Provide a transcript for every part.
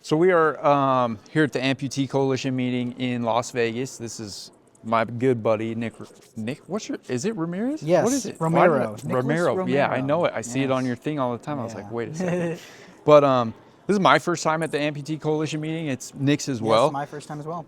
So we are here at the Amputee Coalition meeting in Las Vegas. This is my good buddy Nick. Nick, is it Ramirez? What is Yes, it? Romero. Nicholas Romero. Yeah, I know Romero. it. I see it on Yes. your thing all the time. I was like, Yeah. wait a second. But this is my first time at the Amputee Coalition meeting. It's Nick's as Yes, well. my first time as well.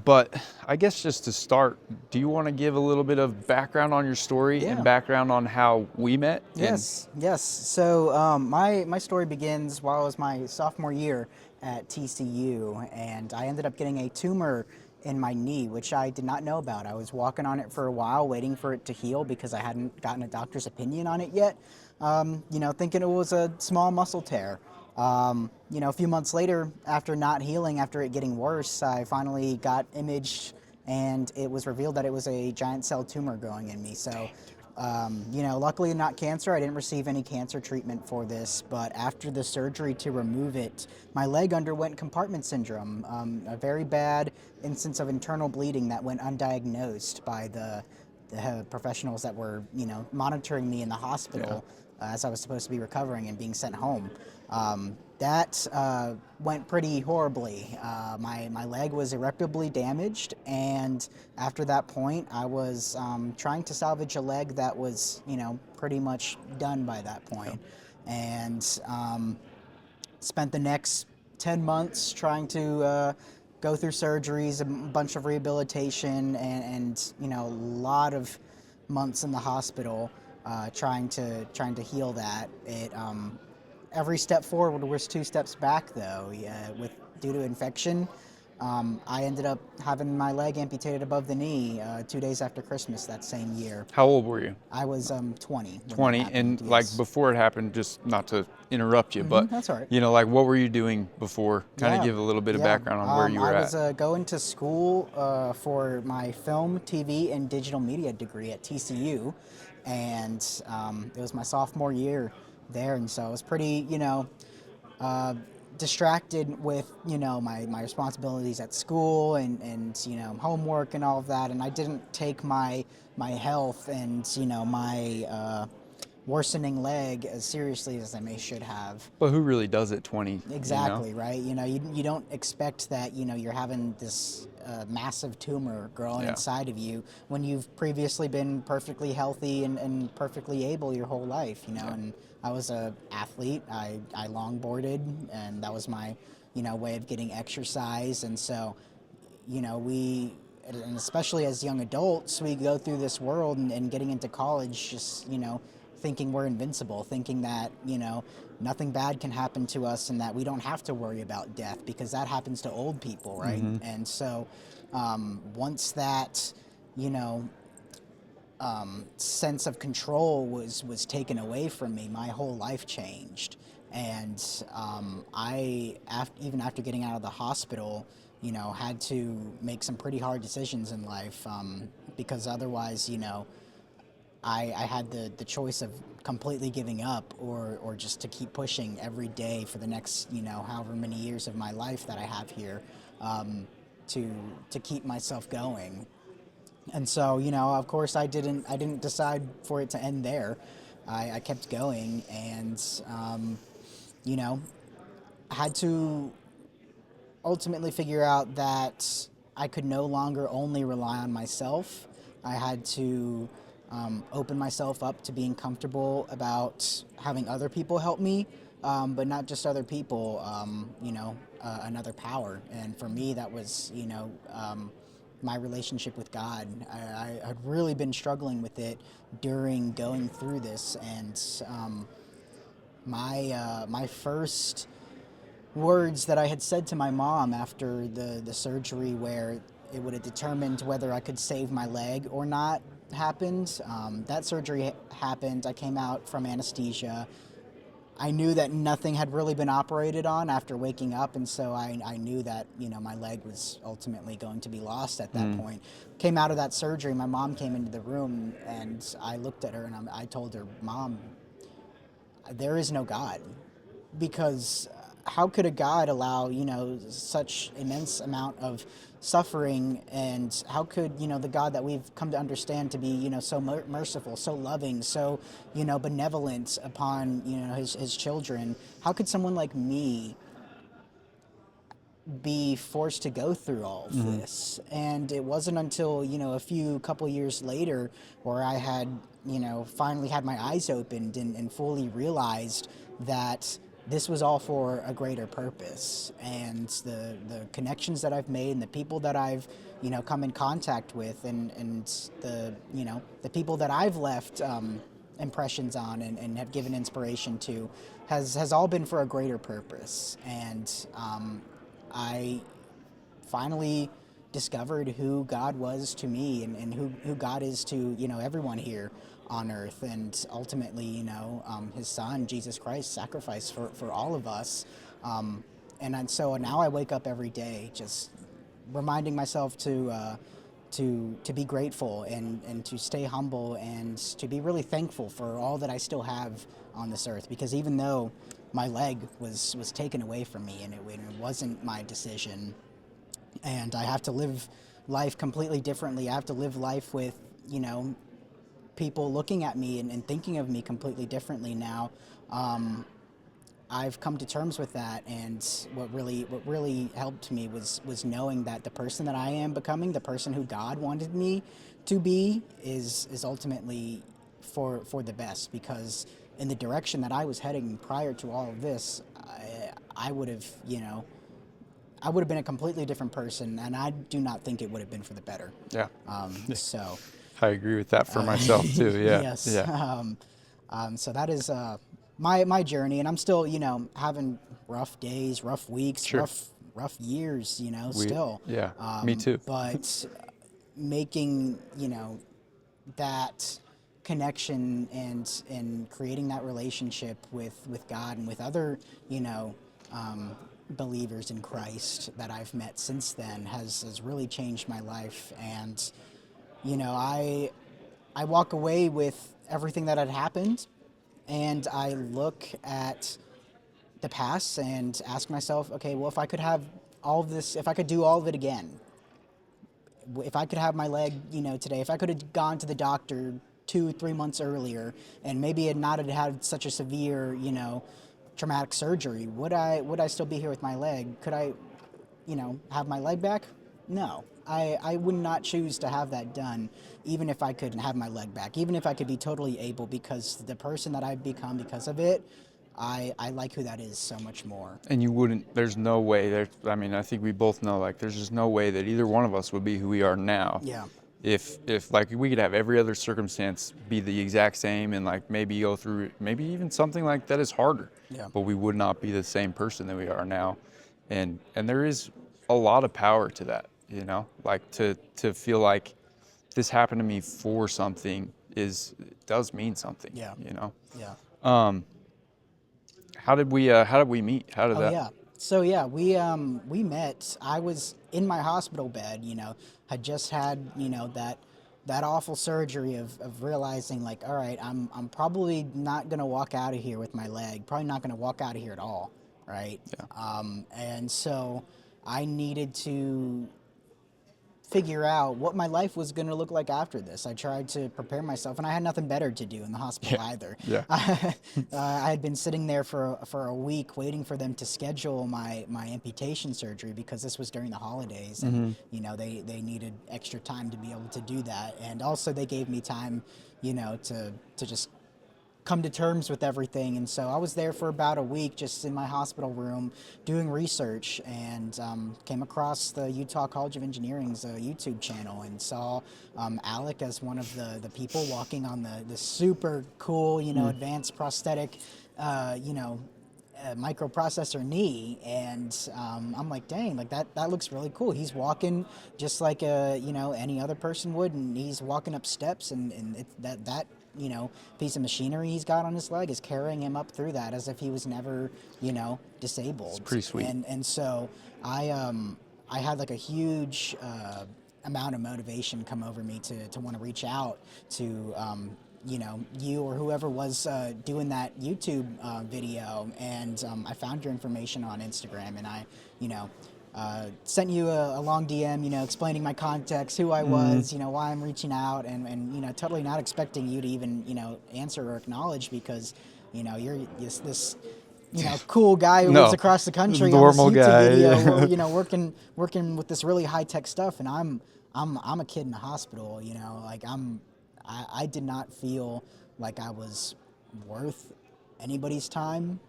But I guess just to start, do you want to give a little bit of background on your story and Yeah. background on how we met? Yes, yes. So my story begins while it was my sophomore year at TCU, and I ended up getting a tumor in my knee, which I did not know about. I was walking on it for a while, waiting for it to heal because I hadn't gotten a doctor's opinion on it yet. Thinking it was a small muscle tear. A few months later, after not healing, after it getting worse, I finally got imaged, and it was revealed that it was a giant cell tumor growing in me. So. Luckily not cancer. I didn't receive any cancer treatment for this, but after the surgery to remove it, my leg underwent compartment syndrome, a very bad instance of internal bleeding that went undiagnosed by the professionals that were, monitoring me in the hospital as I was supposed to be recovering and being sent home. That went pretty horribly. My leg was irreparably damaged, and after that point, I was trying to salvage a leg that was, pretty much done by that point. And spent the next 10 months trying to go through surgeries, a bunch of rehabilitation, and a lot of months in the hospital trying to heal that. Every step forward was two steps back, though. Due to infection, I ended up having my leg amputated above the knee 2 days after Christmas that same year. How old were you? I was 20 when 20, that happened, and like yes. before it happened, just not to interrupt you, but That's all right. like what were you doing before? Kind of Yeah, give a little bit of yeah. background on where you were I was at. going to school for my film, TV, and digital media degree at TCU, and it was my sophomore year there, and so I was pretty, distracted with, my responsibilities at school and homework and all of that, and I didn't take my health and, my worsening leg as seriously as I should have. But who really does at 20? Exactly, right? You don't expect that, you're having this massive tumor growing Yeah. inside of you when you've previously been perfectly healthy and perfectly able your whole life, and I was a athlete. I longboarded, and that was my, way of getting exercise, and so, and especially as young adults, we go through this world and getting into college just, thinking we're invincible, thinking that, nothing bad can happen to us and that we don't have to worry about death because that happens to old people, right? And so once that, sense of control was taken away from me, my whole life changed. And even after getting out of the hospital, had to make some pretty hard decisions in life because otherwise, I had the choice of completely giving up or just to keep pushing every day for the next, however many years of my life that I have here to keep myself going. And so, of course, I didn't decide for it to end there. I kept going and, you know, had to ultimately figure out that I could no longer only rely on myself. I had to open myself up to being comfortable about having other people help me, but not just other people, another power. And for me, that was, my relationship with God. I had really been struggling with it during going through this, and my first words that I had said to my mom after the surgery, where it would have determined whether I could save my leg or not, happened. That surgery happened. I came out from anesthesia. I knew that nothing had really been operated on after waking up, and so I knew that, my leg was ultimately going to be lost at that point. Came out of that surgery, my mom came into the room, and I looked at her and I told her, "Mom, there is no God." Because how could a God allow, such immense amount of suffering, and how could, the God that we've come to understand to be, so merciful, so loving, so, benevolent upon, his children, how could someone like me be forced to go through all of this. And it wasn't until, a couple years later where I had, finally had my eyes opened and fully realized that this was all for a greater purpose. And the connections that I've made and the people that I've, come in contact with and the people that I've left impressions on and have given inspiration to has all been for a greater purpose. And I finally discovered who God was to me and who God is to, everyone here on earth. And ultimately, his son, Jesus Christ, sacrificed for all of us. So now I wake up every day just reminding myself to be grateful and to stay humble and to be really thankful for all that I still have on this earth. Because even though my leg was taken away from me and it wasn't my decision, and I have to live life completely differently. I have to live life with, people looking at me and thinking of me completely differently now. I've come to terms with that, and what really helped me was knowing that the person that I am becoming, the person who God wanted me to be, is ultimately for the best. Because in the direction that I was heading prior to all of this, I would have, I would have been a completely different person, and I do not think it would have been for the better. Yeah. So I agree with that for myself too. Yeah. yes. Yeah. So that is my journey, and I'm still, having rough days, rough weeks, Sure. rough years, still. Yeah. Me too. But making, that connection and creating that relationship with God and with other, believers in Christ that I've met since then has really changed my life. And, I walk away with everything that had happened, and I look at the past and ask myself, okay, well, if I could have all of this, if I could do all of it again, if I could have my leg, today, if I could have gone to the doctor 2-3 months earlier and maybe had not had such a severe, traumatic surgery, would I still be here with my leg? Could I, have my leg back? No. I would not choose to have that done, even if I could have my leg back, even if I could be totally able, because the person that I've become because of it, I like who that is so much more. And you wouldn't, there's no way, I mean, I think we both know, like, there's just no way that either one of us would be who we are now. Yeah. If like, we could have every other circumstance be the exact same and, like, maybe go through, maybe even something like that is harder. Yeah. But we would not be the same person that we are now. And there is a lot of power to that, like, to feel like this happened to me for something does mean something. Yeah. Yeah. How did we meet? How did that? Yeah. So yeah, we met. I was in my hospital bed, had just had, that awful surgery of realizing, like, all right, I'm probably not gonna walk out of here with my leg, probably not gonna walk out of here at all, right? Yeah. And so I needed to figure out what my life was going to look like after this. I tried to prepare myself, and I had nothing better to do in the hospital either. Yeah. I had been sitting there for a week waiting for them to schedule my amputation surgery, because this was during the holidays, and they needed extra time to be able to do that. And also they gave me time, to just come to terms with everything. And so I was there for about a week, just in my hospital room doing research, and came across the Utah College of Engineering's YouTube channel, and saw Alec as one of the people walking on the super cool, advanced prosthetic, microprocessor knee. And I'm like, dang, like that looks really cool. He's walking just like any other person would, and he's walking up steps, and that piece of machinery he's got on his leg is carrying him up through that as if he was never, disabled. It's pretty sweet. And so I had like a huge amount of motivation come over me to want to reach out to you or whoever was doing that YouTube video, and I found your information on Instagram, and I sent you a long DM, explaining my context, who I was, why I'm reaching out, and totally not expecting you to even, answer or acknowledge, because, you're this cool guy who lives No, across the country on this normal YouTube guy. video, Yeah. working with this really high tech stuff, and I'm a kid in a hospital. Like I did not feel like I was worth anybody's time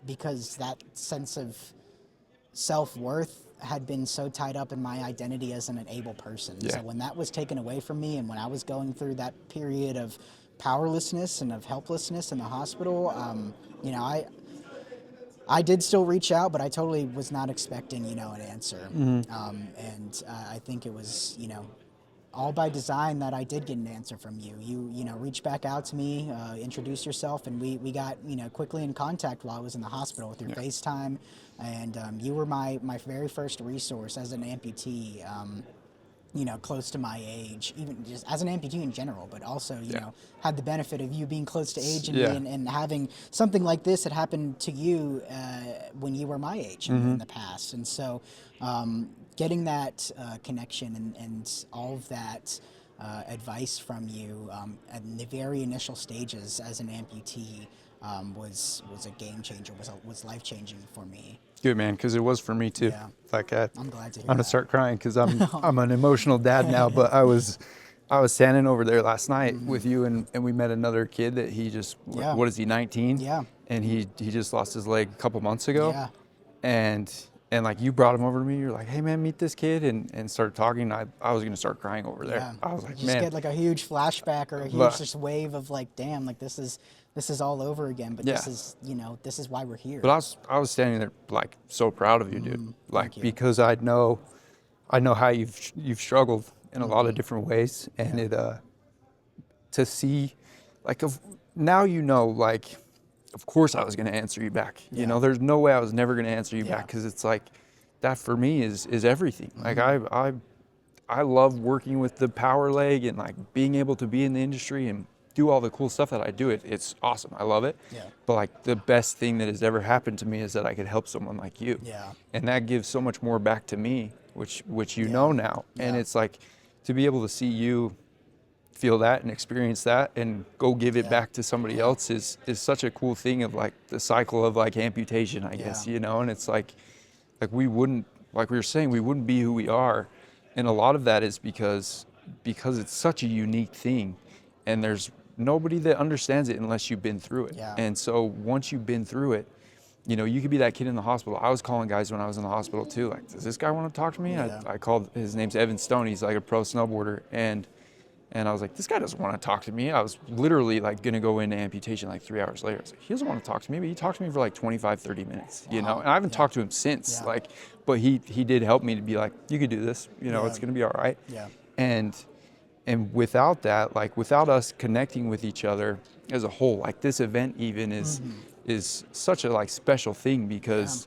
because that sense of self-worth had been so tied up in my identity as an able person. Yeah. So when that was taken away from me, and when I was going through that period of powerlessness and of helplessness in the hospital, I did still reach out, but I totally was not expecting, an answer. And I think it was, all by design that I did get an answer from you. You reached back out to me, introduced yourself, and we got, quickly in contact while I was in the hospital with your Yeah. FaceTime. And you were my very first resource as an amputee. Close to my age, even just as an amputee in general, but also, Yeah. had the benefit of you being close to age and Yeah. me, and having something like this that happened to you when you were my age in the past. And so, getting that connection and all of that advice from you at the very initial stages as an amputee was a game changer, was life changing for me. Good, man, because it was for me too. Yeah, Like I'm glad to hear I'm gonna that. start crying because I'm an emotional dad now. But I was standing over there last night with you, and we met another kid that he just Yeah. what is he, 19? Yeah. And he just lost his leg a couple months ago. Yeah. And like you brought him over to me. You're like, hey man, meet this kid, and started talking. I was gonna start crying over there. Yeah, I was like, you just man, get like a huge flashback or a huge but just wave of like, damn, like this is all over again. But yeah. this is this is why we're here. But I was standing there like so proud of you, dude. Like Thank you. because I know how you've struggled in a lot of different ways, and Yeah. it to see like now like of course I was going to answer you back. Yeah. There's no way I was never going to answer you Yeah. back, because it's like that for me is everything. Like I love working with the power leg and like being able to be in the industry and do all the cool stuff that I do. It's awesome. I love it. Yeah. But like the best thing that has ever happened to me is that I could help someone like you. Yeah. And that gives so much more back to me, which you Yeah. know now. And Yeah. it's like to be able to see you feel that and experience that and go give it Yeah. back to somebody else is such a cool thing of like the cycle of like amputation, I guess, Yeah. and it's like we wouldn't, like we were saying, we wouldn't be who we are. And a lot of that is because it's such a unique thing, and there's nobody that understands it unless you've been through it. Yeah. And so once you've been through it, you could be that kid in the hospital. I was calling guys when I was in the hospital too, like, does this guy want to talk to me? Yeah. I called, his name's Evan Stone. He's like a pro snowboarder. And I was like, this guy doesn't want to talk to me. I was literally like going to go into amputation like 3 hours later. I was like, he doesn't want to talk to me, but he talked to me for like 25, 30 minutes, And I haven't talked to him since, Yeah. but he did help me to be like, you could do this, Yeah. it's going to be all right. Yeah. And without that, like without us connecting with each other as a whole, like this event even is such a like special thing, because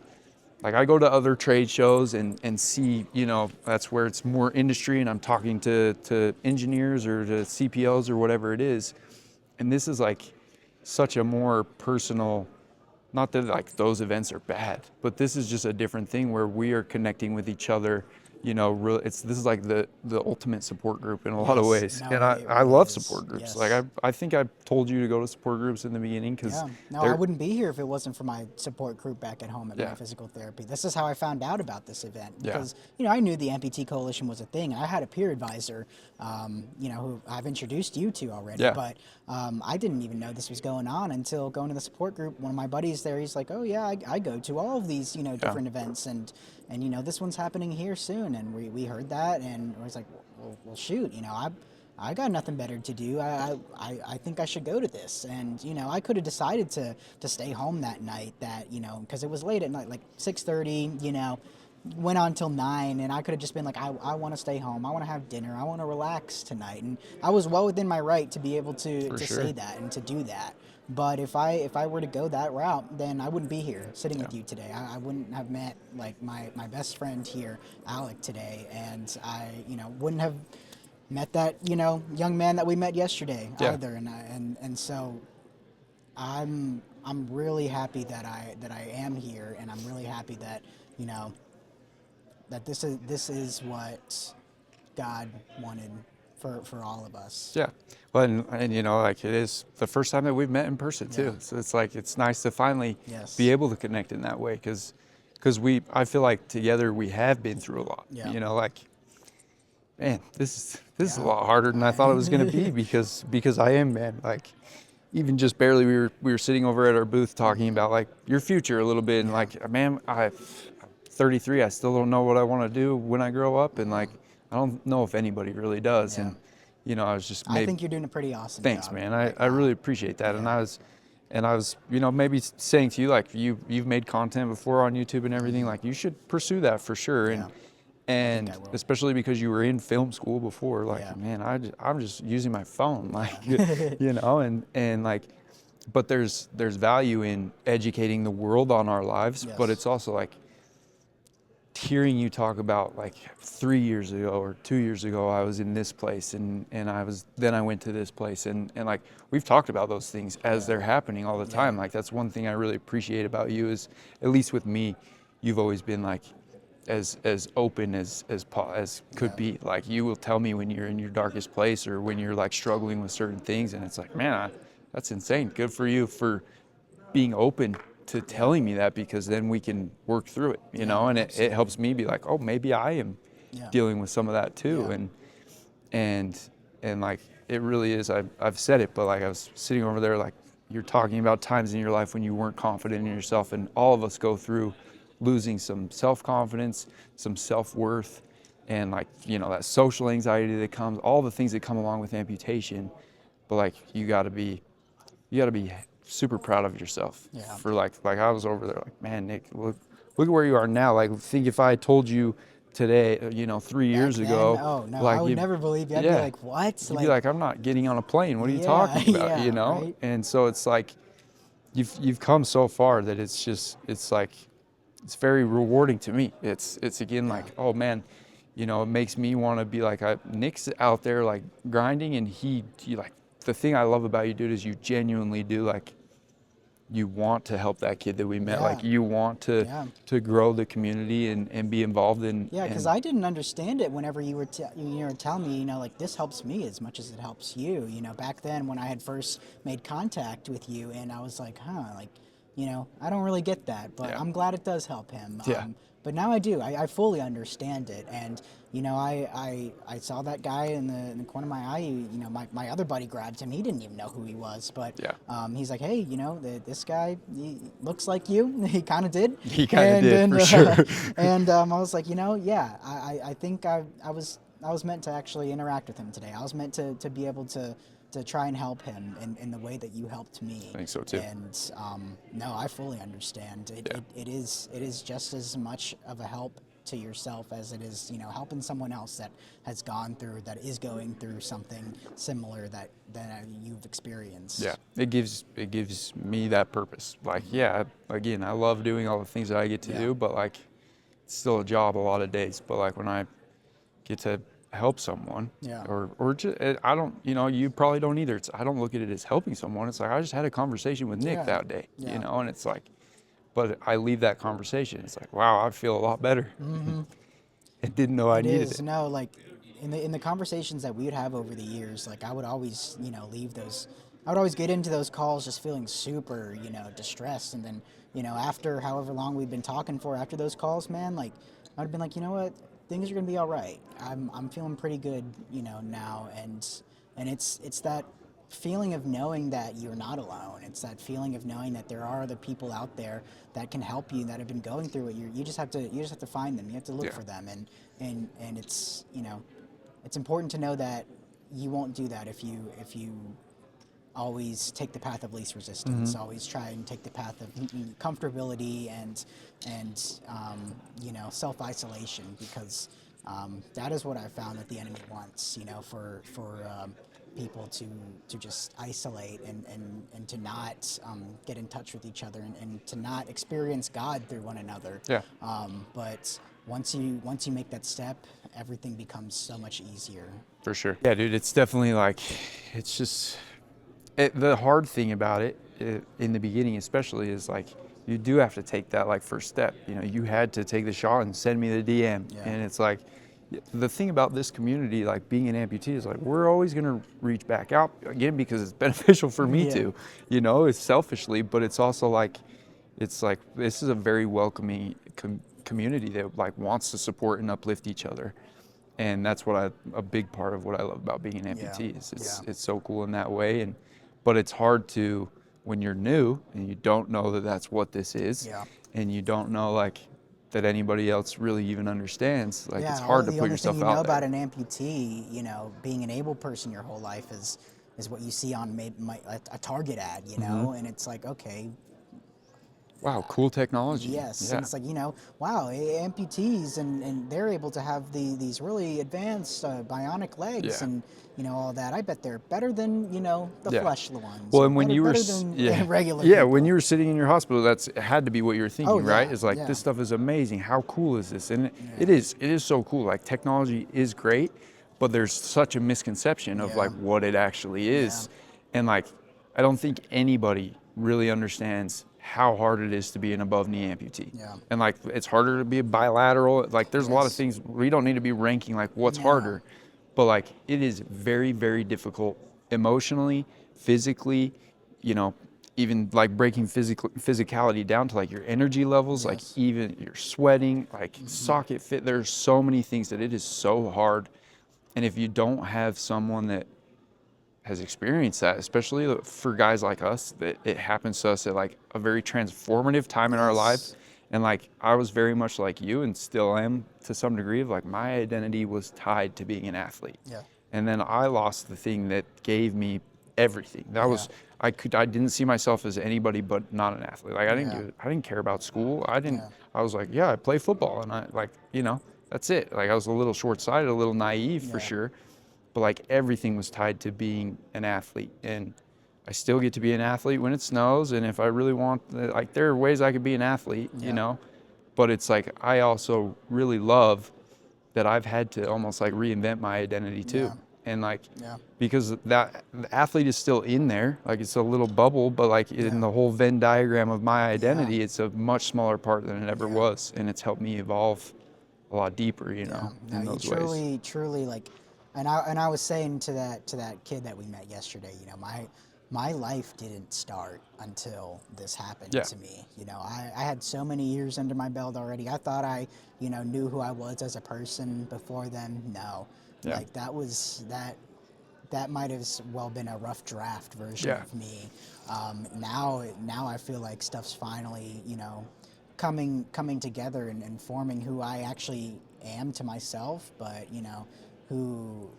like I go to other trade shows and see, that's where it's more industry and I'm talking to engineers or to CPLs or whatever it is. And this is like such a more personal, not that like those events are bad, but this is just a different thing where we are connecting with each other. This is like the ultimate support group in a lot of Yes. ways. No, And it I really love is. support groups. Yes. Like I think I told you to go to support groups in the beginning, because Yeah. No, I wouldn't be here if it wasn't for my support group back at home at Yeah. my physical therapy. This is how I found out about this event, Yeah. because I knew the Amputee Coalition was a thing. I had a peer advisor, who I've introduced you to already, Yeah. but I didn't even know this was going on until going to the support group. One of my buddies there, he's like, "Oh yeah, I go to all of these different events, and this one's happening here soon." And we heard that, and I was like, well shoot, I got nothing better to do. I think I should go to this. And, I could have decided to stay home that night, because it was late at night, like 6:30, went on till 9, and I could have just been like, I want to stay home. I want to have dinner. I want to relax tonight. And I was well within my right to be able to sure. say that and to do that. But if I were to go that route, then I wouldn't be here sitting with you today. I wouldn't have met like my best friend here, Alec, today, and I wouldn't have met that young man that we met yesterday either. And so I'm really happy that I am here, and I'm really happy that that this is what God wanted for all of us. Yeah. Well, and you know, like it is the first time that we've met in person too. Yeah. So it's like it's nice to finally be Yes. able to connect in that way because I feel like together we have been through a lot. Yeah. You know, like man, this is a Yeah. lot harder than I thought it was going to be because I am, man, like even just barely we were sitting over at our booth talking about like your future a little bit and Yeah. like man, I'm 33, I still don't know what I want to do when I grow up and like I don't know if anybody really does. Yeah. And you know, I was just I maybe think you're doing a pretty awesome thanks, job man. right I now. really appreciate that. Yeah. And I was, you know, maybe saying to you like you've made content before on YouTube and everything, like you should pursue that for sure. Yeah. I think And I will. especially because you were in film school before, like Yeah. man, I'm just using my phone, like Yeah. you know, and like, but there's value in educating the world on our lives, but Yes. it's also like hearing you talk about like 3 years ago or 2 years ago I was in this place and I went to this place and like we've talked about those things as Yeah. they're happening all the Yeah. time. Like that's one thing I really appreciate about you is at least with me, you've always been like as open as could Yeah. be. Like you will tell me when you're in your darkest place or when you're like struggling with certain things and it's like, man, that's insane. Good for you for being open to telling me that because then we can work through it, you Yeah, know, and it absolutely. helps me be like, oh, maybe I am Yeah. dealing with some of that too. Yeah. And and like it really is, I've said it, but like I was sitting over there like you're talking about times in your life when you weren't confident in yourself, and all of us go through losing some self-confidence, some self-worth, and like, you know, that social anxiety that comes, all the things that come along with amputation. But like you got to be super proud of yourself Yeah. for like I was over there like, man, Nick, look at where you are now. Like think if I told you today, you know, 3 years Back then, ago, oh no, I like would you, never believe you. I'd be yeah, like, what? you'd be like, I'm not getting on a plane. What are you Yeah, talking about? You yeah, know? right. And so it's like you've come so far that it's like it's very rewarding to me. It's again like, oh man, you know, it makes me want to be like Nick's out there like grinding, and he like the thing I love about you, dude, is you genuinely do like you want to help that kid that we met. Yeah. Like you want Yeah. to grow the community and be involved in. Yeah, because I didn't understand it whenever you were telling me, like this helps me as much as it helps you. Back then when I had first made contact with you, and I was like, like, I don't really get that, but Yeah. I'm glad it does help him. Yeah. But now I do. I fully understand it, and I saw that guy in the corner of my eye. My other buddy grabbed him. He didn't even know who he was, but Yeah. he's like, hey, this guy he looks like you. He kind of did. He kinda did, for sure. And I was like, yeah, I think I was meant to actually interact with him today. I was meant to be able to try and help him in the way that you helped me. I think so, too. And no, I fully understand. Yeah. It is just as much of a help to yourself as it is, helping someone else that has gone through, that is going through something similar that you've experienced. Yeah, it gives me that purpose. Like, yeah, again, I love doing all the things that I get to Yeah. do, but like, it's still a job a lot of days. But like when I get to help someone, Yeah. or just, I don't, you probably don't either. I don't look at it as helping someone. It's like I just had a conversation with Nick Yeah. that day, Yeah. and it's like, but I leave that conversation. It's like, wow, I feel a lot better. Mm-hmm. I didn't know I It needed is. it. No, like in the conversations that we would have over the years, like I would always, leave those. I would always get into those calls just feeling super, distressed, and then, after however long we'd been talking for, after those calls, man, like I'd have been like, you know what, things are gonna be all right. I'm feeling pretty good, now, and it's that feeling of knowing that you're not alone. It's that feeling of knowing that there are other people out there that can help you, that have been going through it. You just have to find them. You have to look Yeah. for them, and it's it's important to know that you won't do that if you always take the path of least resistance. Always try and take the path of comfortability and self-isolation, because that is what I found that the enemy wants. For people to just isolate and to not get in touch with each other, and to not experience God through one another. Yeah. But once you make that step, everything becomes so much easier. For sure. Yeah, dude, it's definitely like, it's just, the hard thing about it, in the beginning especially, is like, you do have to take that like first step. You had to take the shot and send me the DM. Yeah. And it's like, The thing about this community, like being an amputee, is like we're always gonna reach back out again because it's beneficial for me Yeah. to, it's selfishly, but it's also like, it's like this is a very welcoming community that like wants to support and uplift each other, and that's a big part of what I love about being an Yeah. amputee is Yeah. it's so cool in that way, but it's hard to when you're new and you don't know that that's what this is, Yeah. and you don't know like that anybody else really even understands. Like it's Yeah, hard to the put only thing yourself you know out about there. an amputee, being an able person your whole life is what you see on a Target ad, Hmm. and it's like, okay, Wow, cool technology. yes, and Yeah, it's like, wow, amputees and they're able to have these really advanced bionic legs yeah, and all that. I bet they're better than the yeah. fleshly ones, Well, or and when better than yeah, regular yeah, when people. you were sitting in your hospital, that's it had to be what you were Oh thinking, right? yeah, Is like yeah, this stuff is amazing. How cool is this? And yeah, it is so cool. Like technology is great, but there's such a misconception of yeah, like what it actually yeah, is, and like I don't think anybody really understands how hard it is to be an above knee amputee. yeah. And like it's harder to be a bilateral. Like there's a lot of Yes. things we don't need to be ranking like what's No. harder, but like it is very, very difficult emotionally, physically, you know, even like breaking physicality down to like your energy levels, like Yes. even your sweating, like socket fit. There's so many things that it is so hard. And if you don't have someone that has experienced that, especially for guys like us, that it happens to us at like a very transformative time in our life. Yes. And like I was very much like you and still am to some degree of like my identity was tied to being an athlete. Yeah. And then I lost the thing that gave me everything. That Yeah. was I didn't see myself as anybody but not an athlete. Like Yeah. I didn't care about school. Yeah. I was like, yeah, I play football and I like, that's it. Like I was a little short-sighted, a little naive for Yeah. sure, but like everything was tied to being an athlete. And I still get to be an athlete when it snows, and if I really want, like there are ways I could be an athlete, Yeah. but it's like I also really love that I've had to almost like reinvent my identity too. Yeah. And like Yeah. because that the athlete is still in there, like it's a little bubble, but like in Yeah. the whole Venn diagram of my Yeah. identity, it's a much smaller part than it ever Yeah. was, and it's helped me evolve a lot deeper, Yeah. No, in you those ways. truly like, and I was saying to that kid that we met yesterday, my life didn't start until this happened Yeah, to me. I had so many years under my belt already. I thought I, knew who I was as a person before then. No, yeah, like that might have well been a rough draft version yeah, of me. Now I feel like stuff's finally, coming together and forming who I actually am to myself, but who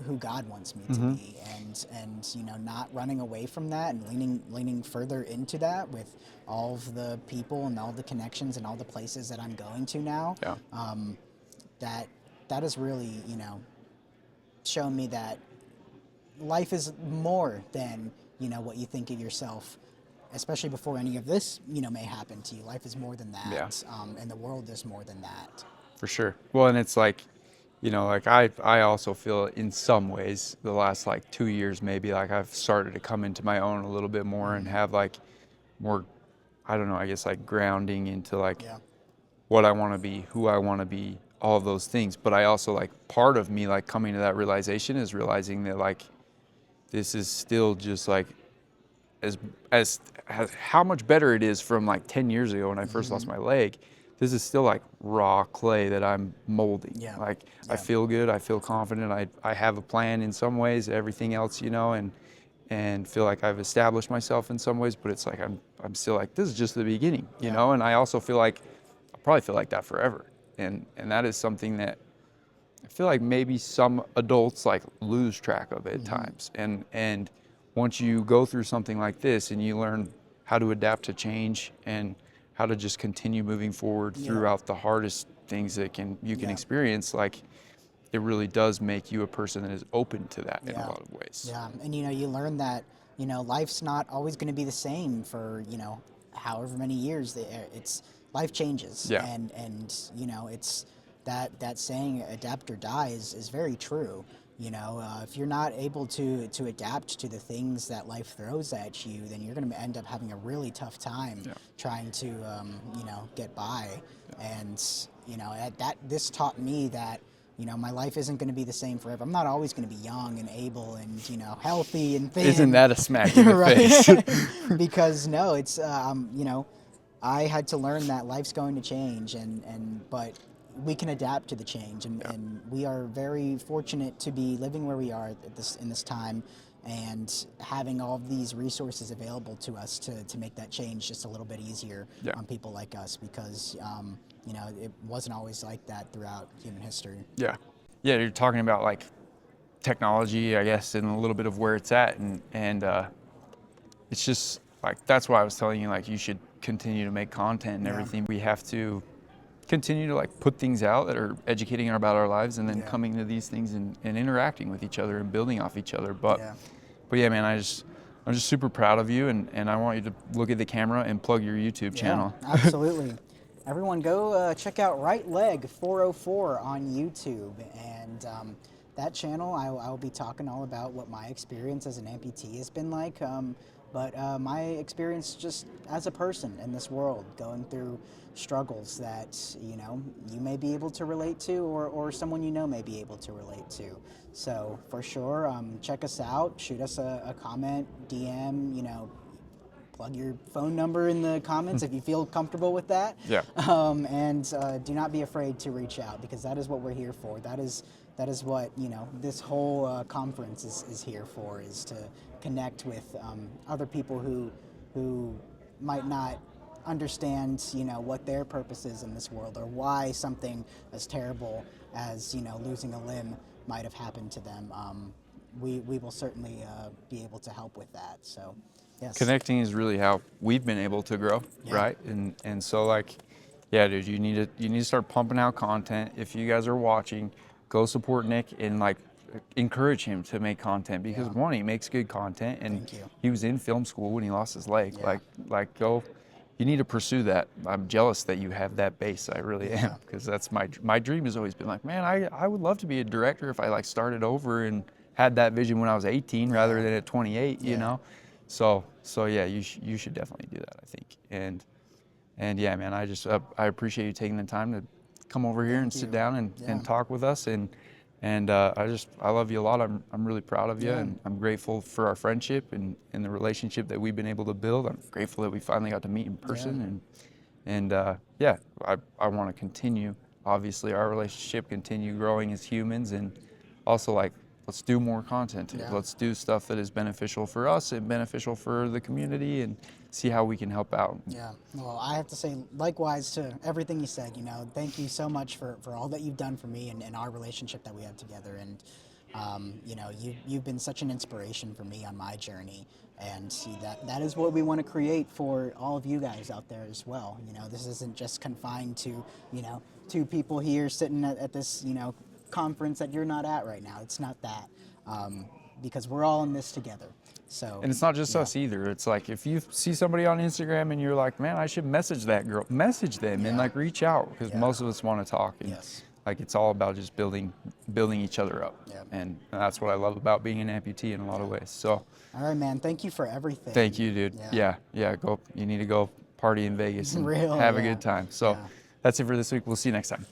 who God wants me to mm-hmm. be, and not running away from that and leaning further into that with all of the people and all the connections and all the places that I'm going to now. Yeah, That that has really shown me that life is more than what you think of yourself, especially before any of this may happen to you. Life is more than yeah. that, and the world is more than that. For sure. Well, and it's like, like I also feel in some ways the last like 2 years maybe like I've started to come into my own a little bit more and have like more, I don't know, I guess like grounding into like Yeah. what I want to be, who I want to be, all of those things. But I also like part of me like coming to that realization is realizing that like this is still just like as as how much better it is from like 10 years ago when I first lost my leg. This is still like raw clay that I'm molding. Yeah. Like I Yeah. feel good, I feel confident, I have a plan in some ways, everything else, and feel like I've established myself in some ways, but it's like I'm still like this is just the beginning, Yeah. and I also feel like I'll probably feel like that forever. And that is something that I feel like maybe some adults like lose track of at times. And once you go through something like this and you learn how to adapt to change and how to just continue moving forward Yeah. throughout the hardest things that you can Yeah. experience, like it really does make you a person that is open to that in a Yeah. lot of ways. Yeah. And you learn that life's not always going to be the same for however many years. It's life changes, Yeah. and it's that saying adapt or die is very true. If you're not able to adapt to the things that life throws at you, then you're going to end up having a really tough time Yeah. trying to get by. And this taught me that, my life isn't going to be the same forever. I'm not always going to be young and able and, healthy and thin. Isn't that a smack in the face? Because no, it's, I had to learn that life's going to change, but we can adapt to the change, and we are very fortunate to be living where we are in this time, and having all of these resources available to us to make that change just a little bit easier on people like us, because it wasn't always like that throughout human history. Yeah. Yeah, you're talking about like technology, I guess, and a little bit of where it's at, and it's just like, that's why I was telling you, like, you should continue to make content and everything. We have to continue to like put things out that are educating about our lives, and then coming to these things and interacting with each other and building off each other. But yeah, man, I'm just super proud of you, and I want you to look at the camera and plug your YouTube channel. Absolutely. Everyone go check out Right Leg 404 on YouTube, and that channel I'll be talking all about what my experience as an amputee has been like, but my experience just as a person in this world, going through struggles that you may be able to relate to, or someone may be able to relate to. So for sure, check us out, shoot us a comment, DM, plug your phone number in the comments if you feel comfortable with that. Yeah. And do not be afraid to reach out, because that is what we're here for. That is what this whole conference is here for, is to connect with other people who might not understand what their purpose is in this world, or why something as terrible as losing a limb might have happened to them. We will certainly be able to help with that. So yes. Connecting is really how we've been able to grow, right? And so, like, yeah, dude, you need to start pumping out content. If you guys are watching, go support Nick and like encourage him to make content, because one, he makes good content, and he was in film school when he lost his leg. Like go. You need to pursue that. I'm jealous that you have that base. I really am, because that's my dream has always been like, man, I would love to be a director if I like started over and had that vision when I was 18 rather than at 28, you know? So yeah, you should definitely do that, I think. And yeah, man, I appreciate you taking the time to come over here and sit down and talk with us. And I love you a lot. I'm really proud of you, and I'm grateful for our friendship and the relationship that we've been able to build. I'm grateful that we finally got to meet in person, and I want to continue, obviously, our relationship, continue growing as humans, and also like, let's do more content. Let's do stuff that is beneficial for us and beneficial for the community, and see how we can help out. Yeah, well, I have to say likewise to everything you said. Thank you so much for all that you've done for me and our relationship that we have together. And you've been such an inspiration for me on my journey, and that is what we want to create for all of you guys out there as well. This isn't just confined to two people here sitting at this conference that you're not at right now. It's not that, because we're all in this together. So, and it's not just us either. It's like, if you see somebody on Instagram and you're like, man, I should message that girl, message them and like reach out, because most of us want to talk. And like, it's all about just building each other up. And that's what I love about being an amputee in a lot of ways. So, all right, man, thank you for everything. Thank you, dude. Yeah, go. You need to go party in Vegas and have a good time. So that's it for this week. We'll see you next time.